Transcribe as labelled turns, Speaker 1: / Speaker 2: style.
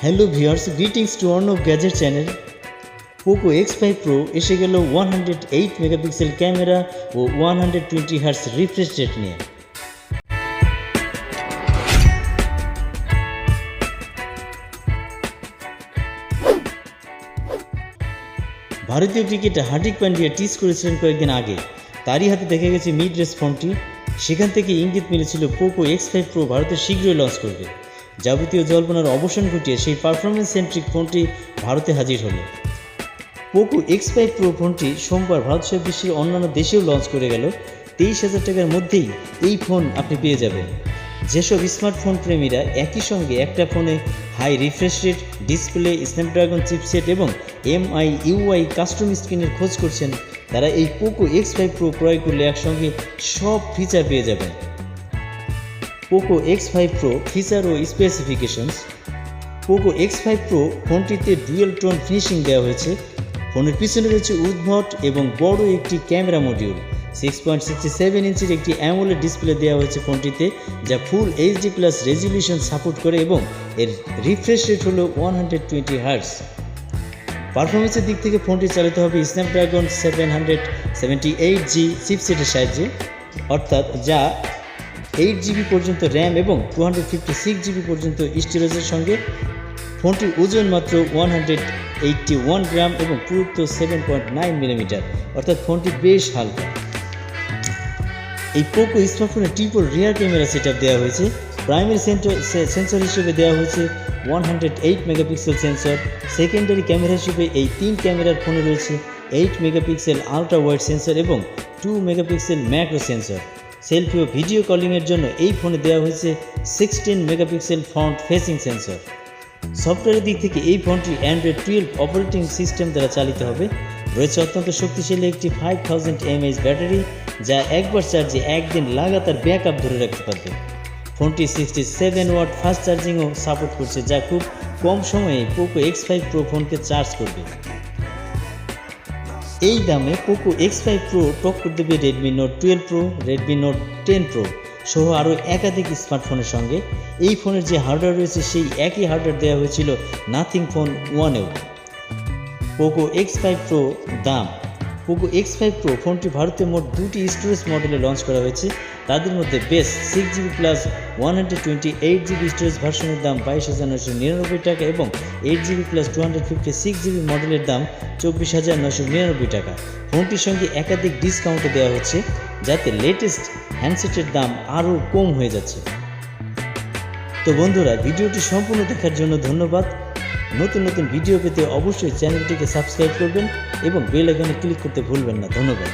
Speaker 1: Hello viewers, greetings to ARNOB gadget channel. POCO X5 Pro এসে গেল 108 megapixel camera ও 120 hertz refresh rate নিয়ে। ভারতীয় ক্রিকেটে হার্দিক পান্ডিয়া টিজ করেছিলেন কয়েকদিন আগে, তারই হাতে দেখা গেছে মিড রেস ফোনটি। সেখান থেকে ইঙ্গিত মিলেছিল POCO X5 Pro ভারতে শীঘ্রই লঞ্চ করবে। যাবতীয় জল্পনার অবসান ঘটিয়ে সেই পারফরমেন্স সেন্ট্রিক ফোনটি ভারতে হাজির হলো। POCO X5 Pro ফোনটি সোমবার ভারত সহ বিশ্বের অন্যান্য দেশেও লঞ্চ করে গেল। 23,000 টাকার মধ্যেই এই ফোন আপনি পেয়ে যাবেন। যেসব স্মার্টফোন প্রেমীরা একই সঙ্গে একটা ফোনে high refresh rate, display, Snapdragon chipset এবং MIUI কাস্টম স্ক্রিনের খোঁজ করছেন, তারা এই POCO X5 Pro ক্রয় করলে একসঙ্গে সব ফিচার পেয়ে যাবেন। POCO X5 Pro ফিচার ও স্পেসিফিকেশনস। POCO X5 Pro ফোনটিতে ডুয়েল টোন ফিনিশিং দেওয়া হয়েছে। ফোনের পিছনে রয়েছে উদ্ভট এবং বড় একটি ক্যামেরা মডিউল। 6.67 ইঞ্চির একটি অ্যামোলেড ডিসপ্লে দেওয়া হয়েছে ফোনটিতে, যা ফুল HD+ রেজলিউশন সাপোর্ট করে এবং এর রিফ্রেশ রেট হলো 120 হার্টজ। পারফরমেন্সের দিক থেকে ফোনটি চালিত হবে স্ন্যাপড্রাগন 778G চিপসেটের সাহায্যে, অর্থাৎ যা 8GB পর্যন্ত র্যাম এবং 256GB পর্যন্ত স্টোরেজের সঙ্গে। ফোনটির ওজন মাত্র 181 গ্রাম এবং পুরুত্ব 7.9 মিলিমিটার, অর্থাৎ ফোনটি বেশ হালকা। এই POCO স্মার্টফোনে ট্রিপল রিয়ার ক্যামেরা সেটআপ দেওয়া হয়েছে। প্রাইমারি সেন্সর হিসেবে দেওয়া হয়েছে 108 মেগাপিক্সেল সেন্সর। সেকেন্ডারি ক্যামেরা হিসেবে এই 3 ক্যামেরার ফোনে রয়েছে 8 মেগাপিক্সেল আলট্রা ওয়াইড সেন্সর এবং 2 মেগাপিক্সেল ম্যাক্রো সেন্সর। সেলফি ও ভিডিও কলিংয়ের জন্য এই ফোনে দেওয়া হয়েছে 16 মেগাপিক্সেল ফ্রন্ট ফেসিং সেন্সর। সফটওয়্যারের দিক থেকে এই ফোনটি Android 12 অপারেটিং সিস্টেম দ্বারা চালিত হবে। রয়েছে অত্যন্ত শক্তিশালী একটি 5000 mAh ব্যাটারি, যা একবার চার্জে একদিন লাগাতার ব্যাকআপ ধরে রাখতে পারবে। ফোনটি 67 ওয়াট ফাস্ট চার্জিংও সাপোর্ট করছে, যা খুব কম সময়ে POCO X5 Pro ফোনকে চার্জ করবে। এই দামে POCO X5 Pro টক্কর দেবে Redmi Note 12 Pro, Redmi Note 10 Pro সহ আরও একাধিক স্মার্টফোনের সঙ্গে। এই ফোনের যে হার্ডওয়্যার রয়েছে সেই একই হার্ডওয়্যার দেওয়া হয়েছিল নাথিং ফোন 1এও। POCO X5 Pro দাম। POCO X5 Pro ফোনটি ভারতে মোট 2টি স্টোরেজ মডেলে লঞ্চ করা হয়েছে। তাদের মধ্যে base 6GB plus 128GB storage ভার্সনের দাম 22,999 টাকা এবং 8GB প্লাস 256GB মডেলের দাম 24,999 টাকা। ফোনটির সঙ্গে একাধিক ডিসকাউন্টও দেওয়া হচ্ছে, যাতে লেটেস্ট হ্যান্ডসেটের দাম আরও কম হয়ে যাচ্ছে। তো বন্ধুরা, ভিডিওটি সম্পূর্ণ দেখার জন্য ধন্যবাদ। নতুন নতুন ভিডিও পেতে অবশ্যই চ্যানেলটিকে সাবস্ক্রাইব করবেন এবং বেল আইকনে ক্লিক করতে ভুলবেন না। ধন্যবাদ।